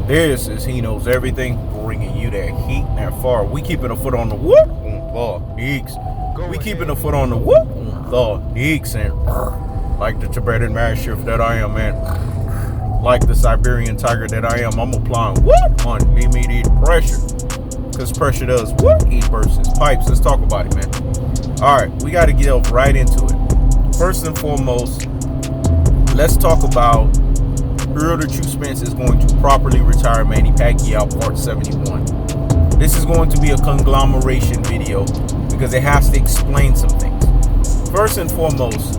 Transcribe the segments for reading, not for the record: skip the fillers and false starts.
This is He Knows Everything, bringing you that heat and that far. We keeping a foot on the whoop on the Eeks. We keeping a foot on the whoop on the Eeks. And like the Tibetan Mastiff that I am, man. Like the Siberian Tiger that I am, I'm applying whoop unlimited pressure. Because pressure does what? Eat versus pipes. Let's talk about it, man. Alright, we got to get right into it. First and foremost, let's talk about Errol the True Spence is going to properly retire Manny Pacquiao Part 71. This is going to be a conglomeration video because it has to explain some things. First and foremost,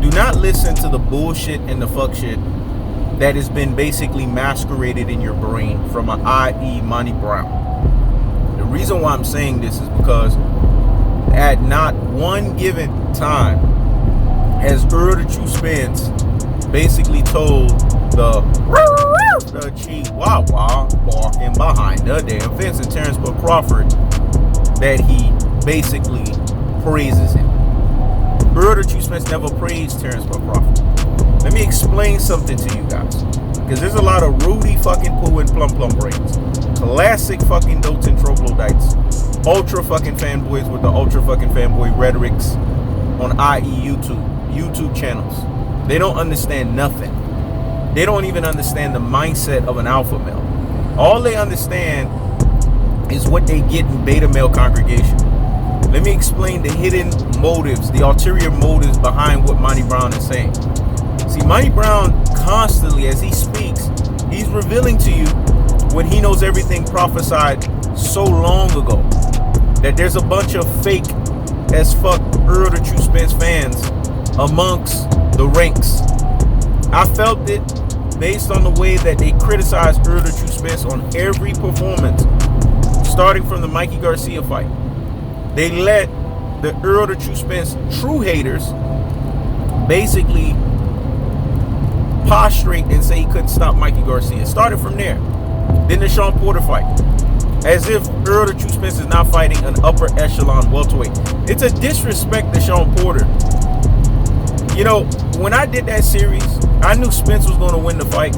do not listen to the bullshit and the fuck shit that has been basically masqueraded in your brain from an i.e. Manny Brown. The reason why I'm saying this is because at not one given time has Errol the True Spence basically told the Chihuahua walking behind the damn fence and Terence Crawford that he basically praises him. Errol the True Spence never praised Terence Crawford. Let me explain something to you guys, because there's a lot of Rudy fucking poo and plum brains, classic fucking dotes and troglodytes, ultra fucking fanboys with the ultra fucking fanboy rhetorics on IE YouTube channels. They don't understand nothing. They don't even understand the mindset of an alpha male. All they understand is what they get in beta male congregation. Let me explain the hidden motives, the ulterior motives behind what Manny Brown is saying. See, Manny Brown constantly, as he speaks, he's revealing to you what He Knows Everything prophesied so long ago. That there's a bunch of fake as fuck Errol the True Spence fans amongst the ranks. I felt it based on the way that they criticized Errol the True Spence on every performance, starting from the Mikey Garcia fight. They let the Errol the True Spence true haters basically prostrate and say he couldn't stop Mikey Garcia. It started from there. Then the Sean Porter fight. As if Errol the True Spence is not fighting an upper echelon welterweight. It's a disrespect to Sean Porter. You know, when I did that series, I knew Spence was going to win the fight.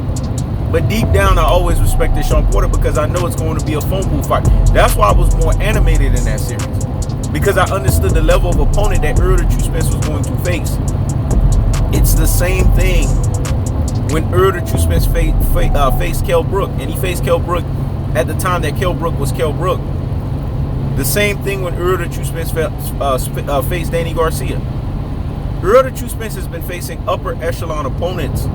But deep down, I always respected Sean Porter because I know it's going to be a phone booth fight. That's why I was more animated in that series. Because I understood the level of opponent that Errol the True Spence was going to face. It's the same thing when Errol the True Spence faced Kell Brook. And he faced Kell Brook at the time that Kell Brook was Kell Brook. The same thing when Errol the True Spence faced Danny Garcia. Errol the True Spence has been facing upper echelon opponents.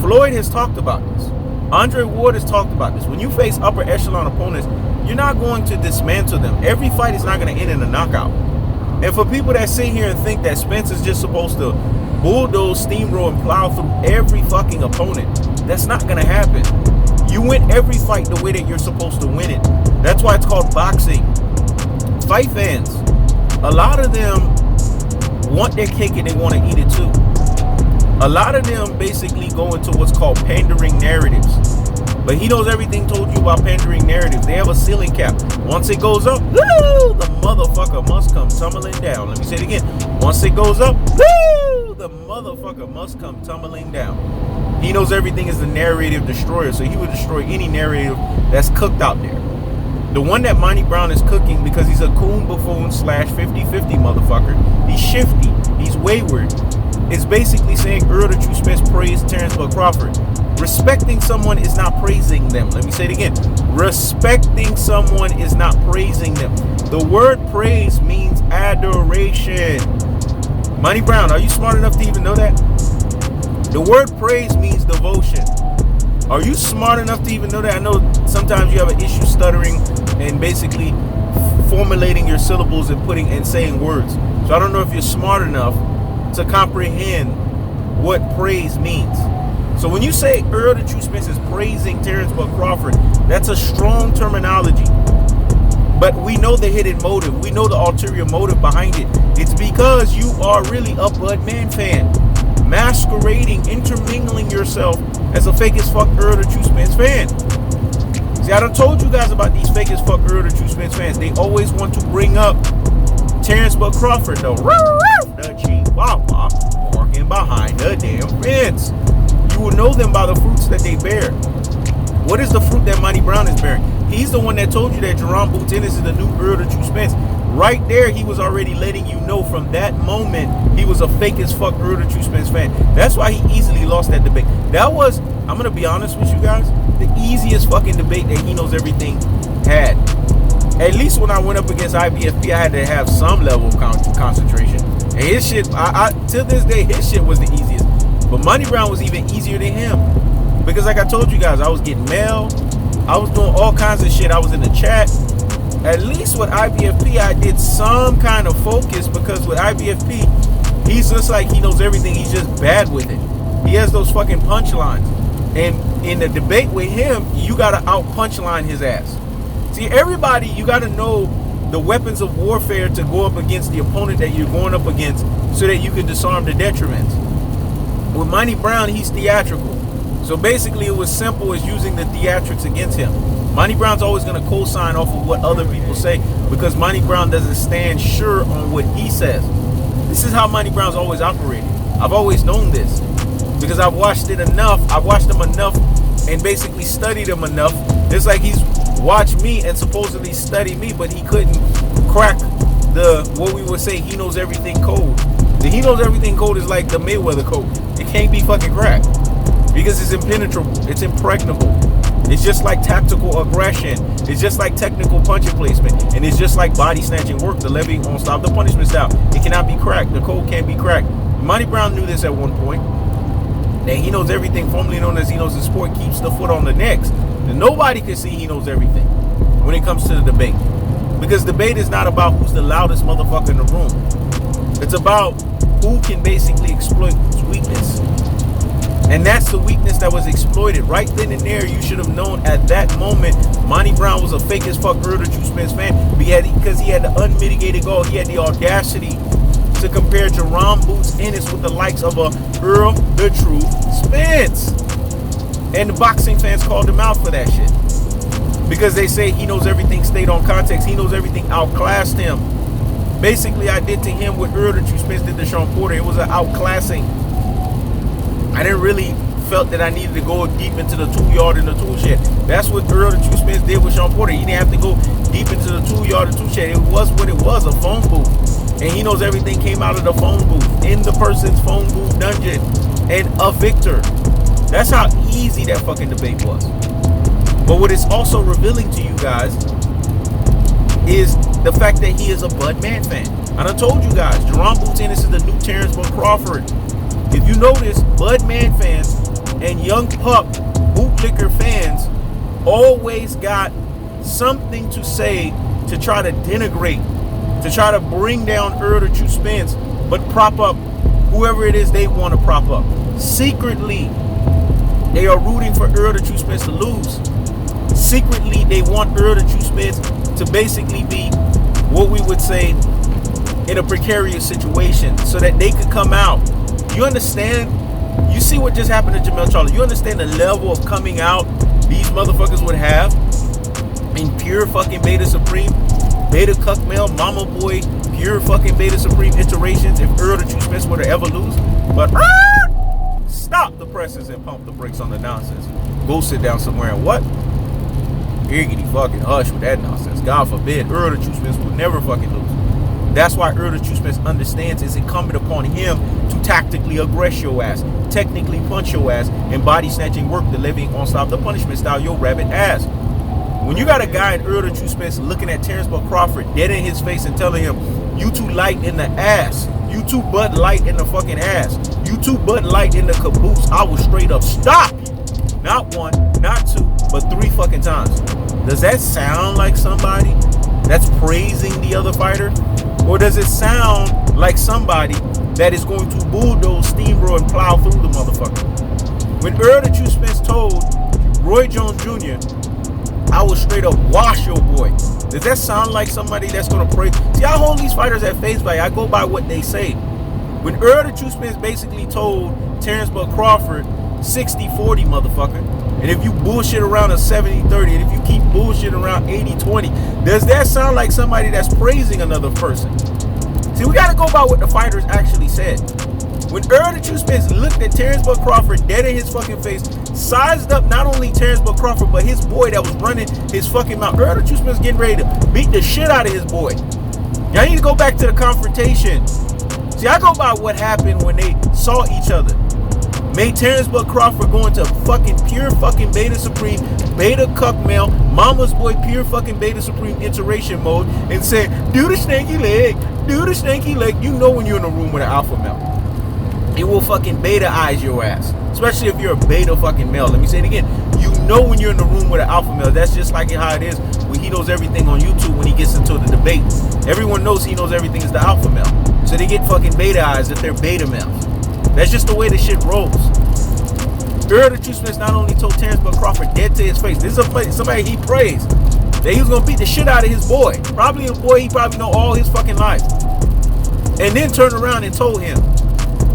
Floyd has talked about this. Andre Ward has talked about this. When you face upper echelon opponents, you're not going to dismantle them. Every fight is not going to end in a knockout. And for people that sit here and think that Spence is just supposed to bulldoze, steamroll, and plow through every fucking opponent, that's not going to happen. You win every fight the way that you're supposed to win it. That's why it's called boxing. Fight fans, a lot of them want their cake and they want to eat it too. A lot of them basically go into what's called pandering narratives. But He Knows Everything told you about pandering narratives. They have a ceiling cap. Once it goes up, woo, the motherfucker must come tumbling down. Let me say it again. Once it goes up, woo, the motherfucker must come tumbling down. He Knows Everything is the narrative destroyer, so he will destroy any narrative that's cooked out there. The one that Manny Brown is cooking, because he's a coon buffoon / 50-50 motherfucker. He's shifty. He's wayward. It's basically saying Errol the True Spence praised Terence Crawford. Respecting someone is not praising them. Let me say it again. Respecting someone is not praising them. The word praise means adoration. Manny Brown, are you smart enough to even know that? The word praise means devotion. Are you smart enough to even know that? I know sometimes you have an issue stuttering and basically formulating your syllables and saying words. So I don't know if you're smart enough to comprehend what praise means. So when you say Errol the True Spence is praising Terence Crawford, that's a strong terminology. But we know the hidden motive. We know the ulterior motive behind it. It's because you are really a Bud Man fan, masquerading, intermingling yourself as a fake as fuck Errol the True Spence fan. See, I done told you guys about these fake as fuck Errol the True Spence fans. They always want to bring up Terence Crawford, though. The Chihuahua walking behind the damn fence. You will know them by the fruits that they bear. What is the fruit that Monty Brown is bearing? He's the one that told you that Jerome Boots Ennis is the new Earl the True Spence. Right there, he was already letting you know from that moment he was a fake as fuck Earl the True Spence fan. That's why he easily lost that debate. That was, I'm going to be honest with you guys, the easiest fucking debate that He Knows Everything had. At least when I went up against IBFP, I had to have some level of concentration. And his shit, till this day, his shit was the easiest. But Monty Brown was even easier than him. Because like I told you guys, I was getting mail. I was doing all kinds of shit. I was in the chat. At least with IBFP, I did some kind of focus, because with IBFP, he's just like He Knows Everything. He's just bad with it. He has those fucking punchlines. And in the debate with him, you got to out punchline his ass. See, everybody, you got to know the weapons of warfare to go up against the opponent that you're going up against so that you can disarm the detriments. With Monty Brown, he's theatrical. So basically, it was simple as using the theatrics against him. Monty Brown's always going to co-sign off of what other people say, because Monty Brown doesn't stand sure on what he says. This is how Monty Brown's always operated. I've always known this because I've watched it enough. I've watched him enough and basically studied him enough. It's like he's watched me and supposedly studied me, but he couldn't crack the, what we would say, He Knows Everything code. The He Knows Everything code is like the Mayweather code. It can't be fucking cracked because it's impenetrable. It's impregnable. It's just like tactical aggression. It's just like technical punching placement. And it's just like body snatching work, the levy on stop the punishment style. It cannot be cracked. The code can't be cracked. Monty Brown knew this at one point. That He Knows Everything, formerly known as He Knows the Sport, keeps the foot on the necks. And nobody can see He Knows Everything when it comes to the debate. Because debate is not about who's the loudest motherfucker in the room. It's about who can basically exploit whose weakness. And that's the weakness that was exploited. Right then and there, you should have known at that moment Monty Brown was a fake as fuck Earl the True Spence fan, because he had the unmitigated goal. He had the audacity to compare Jerome Boots Ennis with the likes of a Earl the True Spence. And the boxing fans called him out for that shit. Because they say He Knows Everything stayed on context. He Knows Everything outclassed him. Basically, I did to him what Earl the True Spence did to Sean Porter. It was an outclassing. I didn't really felt that I needed to go deep into the 2-yard and the tool shed. That's what Earl the True Spence did with Sean Porter. He didn't have to go deep into the 2-yard and tool shed. It was what it was, a phone booth. And He Knows Everything came out of the phone booth, in the person's phone booth dungeon, and a victor. That's how easy that fucking debate was. But what it's also revealing to you guys is the fact that he is a Bud Man fan. I done told you guys, Jerome Boots Ennis is the new Terence Crawford. If you notice, Bud Man fans and Young Pup bootlicker fans always got something to say to try to denigrate, to try to bring down Earl the True Spence, but prop up whoever it is they want to prop up. Secretly, they are rooting for Earl the True Spence to lose. Secretly, they want Earl the True Spence to basically be what we would say in a precarious situation so that they could come out. You understand? You see what just happened to Jamel Charlo. You understand the level of coming out these motherfuckers would have in pure fucking Beta Supreme, Beta Cuck Male, Mama Boy, pure fucking Beta Supreme iterations if Earl the True Spence were to ever lose. But stop the presses and pump the brakes on the nonsense. Go sit down somewhere and what? Giggity fucking hush with that nonsense. God forbid Earl the True Spence would never fucking lose. That's why Earl the True Spence understands it's incumbent upon him to tactically aggress your ass, technically punch your ass, and body snatching work the living on stop the punishment style your rabbit ass. When you got a guy in Earl the True Spence looking at Terence Crawford dead in his face and telling him, you too light in the ass, you too Bud Light in the fucking ass, you too Bud Light in the caboose, I will straight up stop you. Not one, not two, but 3 fucking times. Does that sound like somebody that's praising the other fighter? Or does it sound like somebody that is going to bulldoze, steamroll, and plow through the motherfucker? When Earl the True Spence told Roy Jones Jr., I will straight up wash your boy. Does that sound like somebody that's going to praise? See, I hold these fighters at face value. I go by what they say. When Earl the True Spence basically told Terence Crawford 60-40 motherfucker, and if you bullshit around a 70-30, and if you keep bullshit around 80-20, does that sound like somebody that's praising another person? See, we got to go by what the fighters actually said. When Errol the Truth Spence looked at Terence Bud Crawford dead in his fucking face, sized up not only Terence Bud Crawford, but his boy that was running his fucking mouth. Errol the Truth Spence getting ready to beat the shit out of his boy. Y'all need to go back to the confrontation. See, I go by what happened when they saw each other. Made Terence Bud Crawford go into fucking pure fucking beta supreme, beta cuck male, mama's boy, pure fucking beta supreme iteration mode, and said, do the stanky leg, do the stanky leg. You know when you're in a room with an alpha male, it will fucking beta-eyes your ass. Especially if you're a beta fucking male. Let me say it again. You know when you're in the room with an alpha male. That's just like how it is when he knows everything on YouTube when he gets into the debate. Everyone knows he knows everything is the alpha male. So they get fucking beta-eyes if they're beta males. That's just the way the shit rolls. Errol the Truth Spence not only told Terence Bud Crawford dead to his face. This is somebody he praised. That he was going to beat the shit out of his boy. Probably a boy he probably know all his fucking life. And then turned around and told him,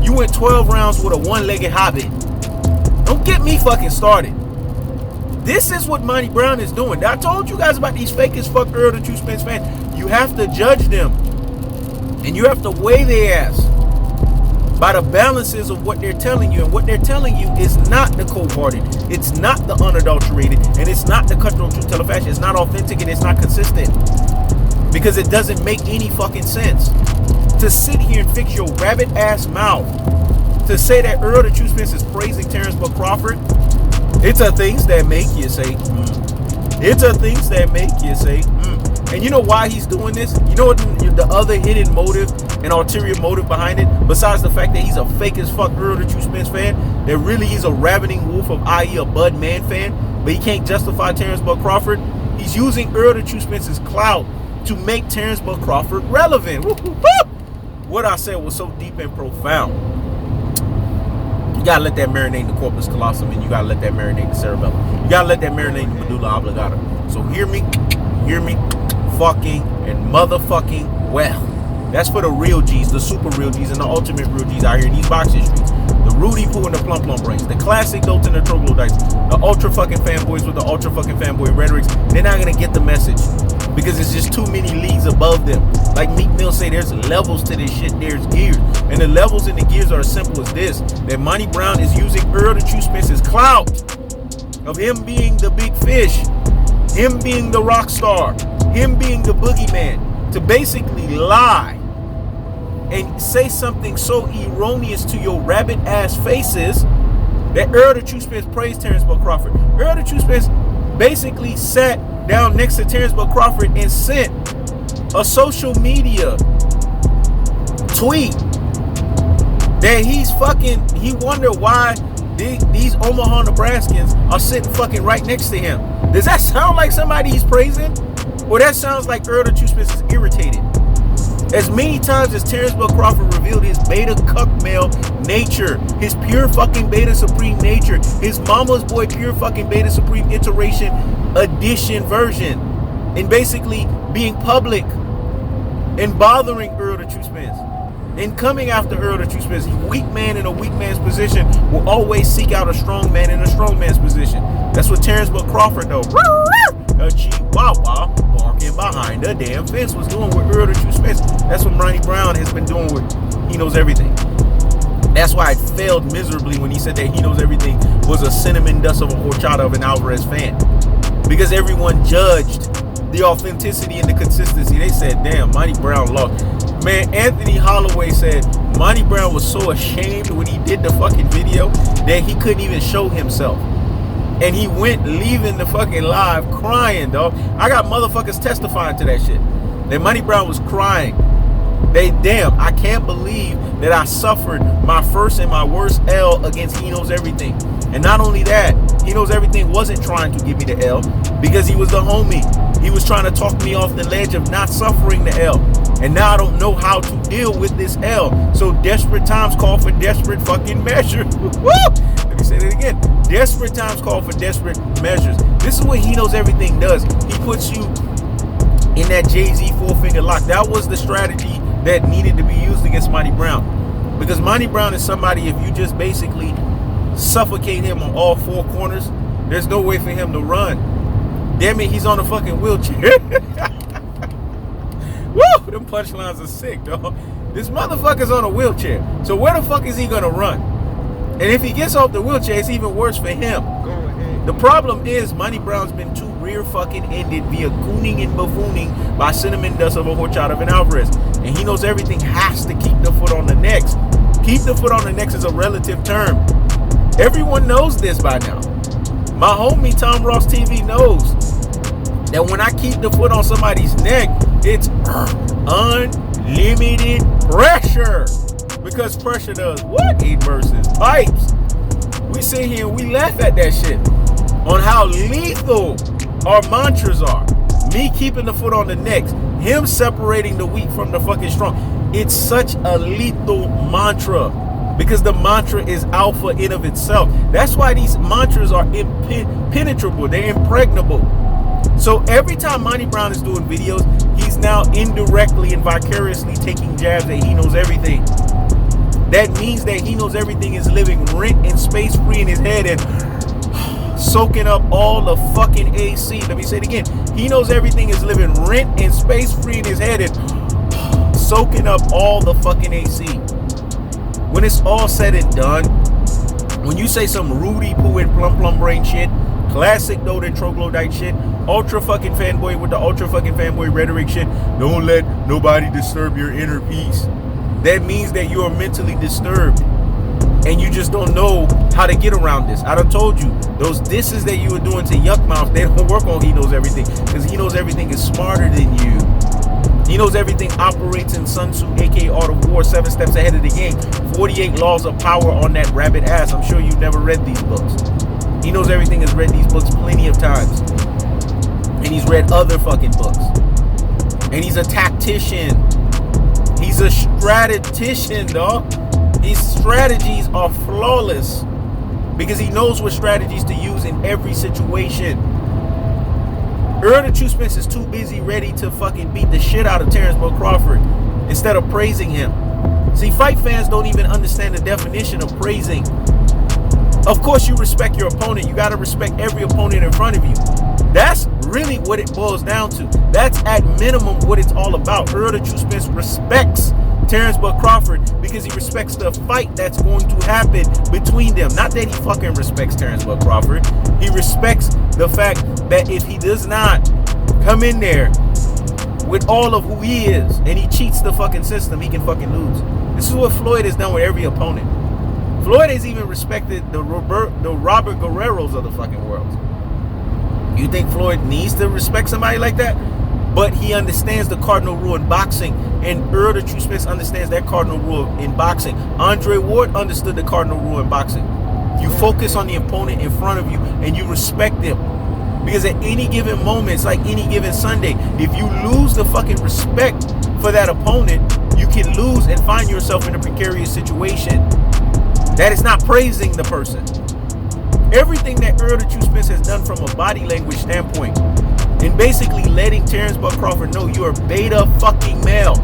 you went 12 rounds with a one-legged hobbit. Don't get me fucking started. This is what Monty Brown is doing. I told you guys about these fake as fuck Errol the Truth Spence fans. You have to judge them. And you have to weigh their ass by the balances of what they're telling you. And what they're telling you is not the cold-hearted. It's not the unadulterated. And it's not the cutthroat truth teller fashion. It's not authentic and it's not consistent. Because it doesn't make any fucking sense. To sit here and fix your rabbit ass mouth to say that Errol the Truth Spence is praising Terence Bud Crawford, it's a things that make you say, It's a things that make you say, And you know why he's doing this? You know what the other hidden motive and ulterior motive behind it? Besides the fact that he's a fake as fuck Errol the Truth Spence fan, that really he's a ravening wolf of i.e. a Bud Man fan, but he can't justify Terence Bud Crawford. He's using Errol the Truth Spence's clout to make Terence Bud Crawford relevant. What I said was so deep and profound. You gotta let that marinate in the corpus callosum, and you gotta let that marinate in the cerebellum. You gotta let that marinate in the medulla oblongata. So hear me, fucking and motherfucking well. That's for the real G's, the super real G's, and the ultimate real G's out here in these boxing streets. The Rudy Poo and the Plum Plum brains. The classic Dolt and the troglodytes. The ultra fucking fanboys with the ultra fucking fanboy rhetorics. They're not gonna get the message. Because it's just too many leagues above them. Like Meek Mill say, there's levels to this shit. There's gears. And the levels and the gears are as simple as this. That Monty Brown is using Errol the Truth Spence's clout of him being the big fish, him being the rock star, him being the boogeyman, to basically lie and say something so erroneous to your rabbit ass faces that Errol the Truth Spence praised Terence Bud Crawford. Errol the Truth Spence basically sat down next to Terence Bud Crawford and sent a social media tweet that he wonder why these Omaha Nebraskans are sitting fucking right next to him. Does that sound like somebody he's praising? Or that sounds like Errol the Truth Spence is irritated? As many times as Terence Bud Crawford revealed his beta cuck male nature, his pure fucking beta supreme nature, his mama's boy pure fucking beta supreme iteration edition version, and basically being public and bothering Errol the Truth Spence and coming after Errol the Truth Spence. A weak man in a weak man's position will always seek out a strong man in a strong man's position. That's what Terence Bud Crawford though, a chihuahua barking behind the damn fence, was doing with Errol the Truth Spence. That's what Monty Brown has been doing with He Knows Everything. That's why it failed miserably when he said that He Knows Everything was a cinnamon dust of a horchata of an Alvarez fan. Because everyone judged the authenticity and the consistency. They said, damn, Monty Brown lost. Man, Anthony Holloway said Monty Brown was so ashamed when he did the fucking video that he couldn't even show himself. And he went leaving the fucking live crying, dog. I got motherfuckers testifying to that shit. That Monty Brown was crying. I can't believe that I suffered my first and my worst L against He Knows Everything. And not only that, He Knows Everything wasn't trying to give me the L because he was the homie. He was trying to talk me off the ledge of not suffering the L. And now I don't know how to deal with this L. So desperate times call for desperate fucking measures. Let me say that again. Desperate times call for desperate measures. This is what He Knows Everything does. He puts you in that Jay-Z four-finger lock. That was the strategy that needed to be used against Monty Brown. Because Monty Brown is somebody, if you just basically suffocate him on all four corners, there's no way for him to run. Damn it, he's on a fucking wheelchair. Woo! Them punchlines are sick, dog. This motherfucker's on a wheelchair. So where the fuck is he gonna run? And if he gets off the wheelchair, it's even worse for him. The problem is Money Brown's been too rear fucking ended via gooning and buffooning by Cinnamon Dust of a Horchata and Alvarez. And he knows everything has to keep the foot on the necks. Keep the foot on the necks is a relative term. Everyone knows this by now. My homie Tom Ross TV knows that when I keep the foot on somebody's neck, it's unlimited pressure. Because pressure does what? It bursts pipes. We sit here and we laugh at that shit. On how lethal our mantras are. Me keeping the foot on the necks. Him separating the weak from the fucking strong. It's such a lethal mantra. Because the mantra is alpha in of itself. That's why these mantras are impenetrable. They're impregnable. So every time Monty Brown is doing videos, he's now indirectly and vicariously taking jabs that he knows everything. That means that he knows everything is living rent and space free in his head and soaking up all the fucking AC. Let me say it again. He knows everything is living rent and space free in his head and soaking up all the fucking AC. When it's all said and done, when you say some Rudy Poo and plum brain shit, classic Doden troglodyte shit, ultra fucking fanboy with the ultra fucking fanboy rhetoric shit, don't let nobody disturb your inner peace. That means that you are mentally disturbed and you just don't know how to get around this. I done told you, those disses that you were doing to Yuck Mouth, they don't work on He Knows Everything, because He Knows Everything is smarter than you. He knows everything operates in Sun Tzu, aka Art of War, 7 steps ahead of the game. 48 laws of power on that rabbit ass. I'm sure you've never read these books. He Knows Everything has read these books plenty of times. And he's read other fucking books. And he's a tactician. He's a strategician, dog. His strategies are flawless because he knows what strategies to use in every situation. Errol the True Spence is too busy ready to fucking beat the shit out of Terence Crawford instead of praising him. See, fight fans don't even understand the definition of praising. Of course you respect your opponent. You got to respect every opponent in front of you. That's really what it boils down to. That's at minimum what it's all about. Errol the True Spence respects Terence Crawford because he respects the fight that's going to happen between them. Not that he fucking respects Terence Crawford. He respects the fact that if he does not come in there with all of who he is and he cheats the fucking system, he can fucking lose. This is what Floyd has done with every opponent. Floyd has even respected the Robert Guerreros of the fucking world. You think Floyd needs to respect somebody like that? But he understands the cardinal rule in boxing, and Errol the True Spence understands that cardinal rule in boxing. Andre Ward understood the cardinal rule in boxing. You focus on the opponent in front of you, and you respect them. Because at any given moment, it's like any given Sunday, if you lose the fucking respect for that opponent, you can lose and find yourself in a precarious situation. That is not praising the person. Everything that Errol the True Spence has done from a body language standpoint, and basically letting Terence Crawford know you're a beta fucking male.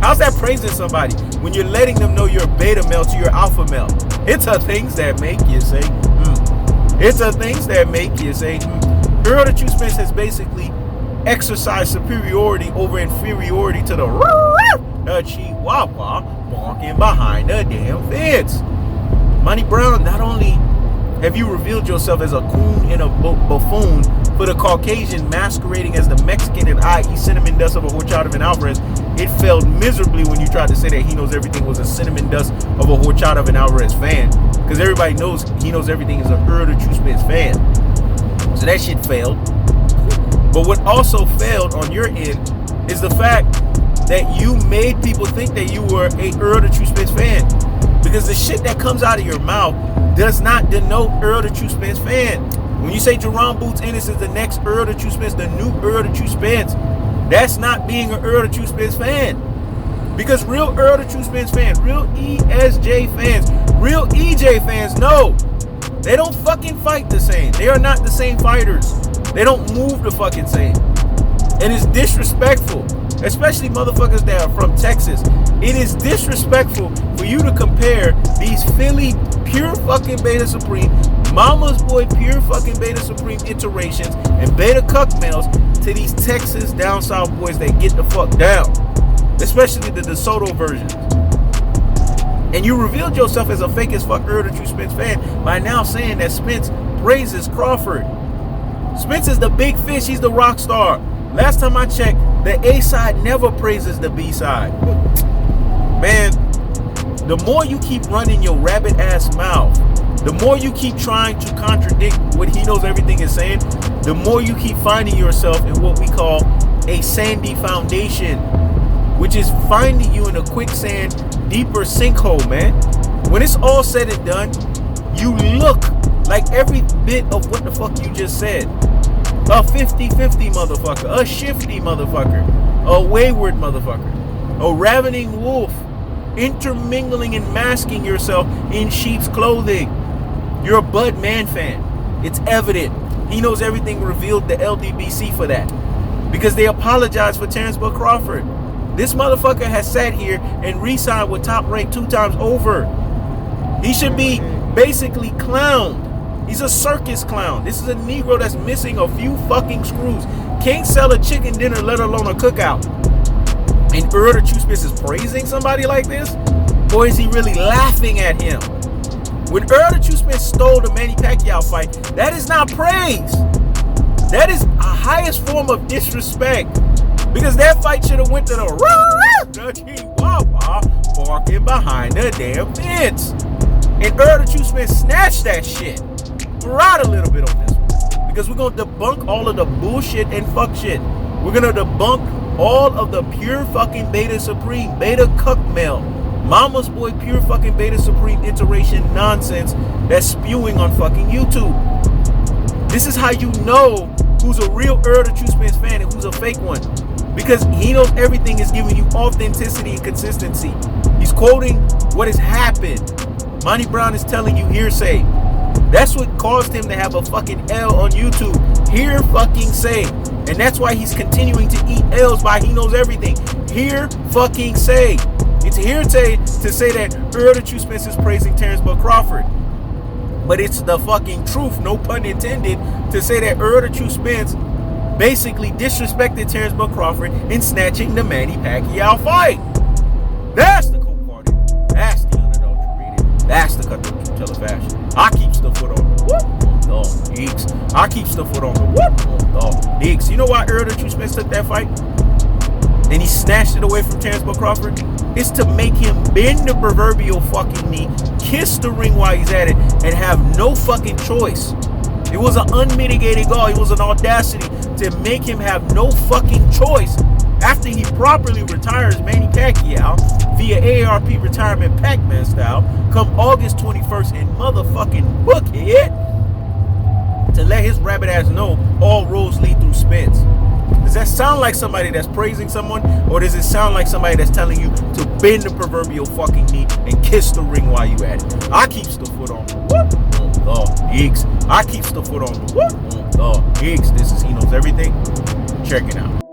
How's that praising somebody when you're letting them know you're a beta male to your alpha male? It's the things that make you say, It's the things that make you say, Errol the True Spence has basically exercised superiority over inferiority to the Chihuahua walking behind the damn fence. Monty Brown, not only have you revealed yourself as a coon and a buffoon for the Caucasian masquerading as the Mexican and i.e. Cinnamon Dust of a Horchata and Alvarez, it failed miserably when you tried to say that He Knows Everything was a Cinnamon Dust of a Horchata and Alvarez fan. Because everybody knows He Knows Everything is a Errol the True Spence fan. So that shit failed. But what also failed on your end is the fact that you made people think that you were a Errol the True Spence fan. Because the shit that comes out of your mouth does not denote Errol the True Spence fan. When you say Jerome Boots Ennis is the next Errol the True Spence, the new Errol the True Spence, that's not being an Errol the True Spence fan. Because real Errol the True Spence fans, real ESJ fans, real EJ fans know they don't fucking fight the same. They are not the same fighters. They don't move the fucking same. And it's disrespectful, especially motherfuckers that are from Texas. It is disrespectful for you to compare these Philly pure fucking Beta Supreme, Mama's Boy pure fucking Beta Supreme iterations, and Beta Cuck males to these Texas down south boys that get the fuck down. Especially the DeSoto versions. And you revealed yourself as a fake as fuck Earl the True Spence fan by now saying that Spence praises Crawford. Spence is the big fish. He's the rock star. Last time I checked, the A side never praises the B side. Man, the more you keep running your rabbit ass mouth, the more you keep trying to contradict what he knows everything is saying, the more you keep finding yourself in what we call a sandy foundation, which is finding you in a quicksand, deeper sinkhole, man. When it's all said and done, you look like every bit of what the fuck you just said. A 50-50 motherfucker, a shifty motherfucker, a wayward motherfucker, a ravening wolf, intermingling and masking yourself in sheep's clothing. You're a Bud Man fan. It's evident. He knows everything, revealed the LDBC for that. Because they apologized for Terence Crawford. This motherfucker has sat here and re-signed with Top Rank 2 times over. He should be basically clowned. He's a circus clown. This is a Negro that's missing a few fucking screws. Can't sell a chicken dinner, let alone a cookout. And Earl the True Spence is praising somebody like this? Or is he really laughing at him? When Earl the True Spence stole the Manny Pacquiao fight, that is not praise. That is a highest form of disrespect. Because that fight should have went to the Chihuahua barking behind the damn fence. And Earl the True Spence snatched that shit. Ride a little bit on this one. Because we're going to debunk all of the bullshit and fuck shit. We're going to debunk all of the pure fucking beta supreme, beta cuck male, mama's boy pure fucking beta supreme iteration nonsense that's spewing on fucking YouTube. This is how you know who's a real Earl the True Spence fan and who's a fake one. Because he knows everything is giving you authenticity and consistency. He's quoting what has happened. Monty Brown is telling you hearsay. That's what caused him to have a fucking L on YouTube. Hear fucking say. And that's why he's continuing to eat L's by he knows everything. Hear fucking say. It's hearsay to say that Earl the True Spence is praising Terence Crawford. But it's the fucking truth, no pun intended, to say that Earl the True Spence basically disrespected Terence Crawford in snatching the Manny Pacquiao fight. That's the cold party. That's the unadulterated. That's the cut through killer fashion. I keep the foot on the whoop, geeks. I keep the foot on the whoop, geeks. You know why Earl the True Spence took that fight? And he snatched it away from Terence Crawford? It's to make him bend the proverbial fucking knee, kiss the ring while he's at it, and have no fucking choice. It was an unmitigated gall. It was an audacity to make him have no fucking choice after he properly retires Manny Pacquiao via AARP retirement Pac-Man style come August 21st in motherfucking Bookhead to let his rabbit ass know all roads lead through Spence. Does that sound like somebody that's praising someone, or does it sound like somebody that's telling you to bend the proverbial fucking knee and kiss the ring while you at it? I keeps the foot on the geeks. I keeps the foot on the geeks. This is He Knows Everything. Check it out.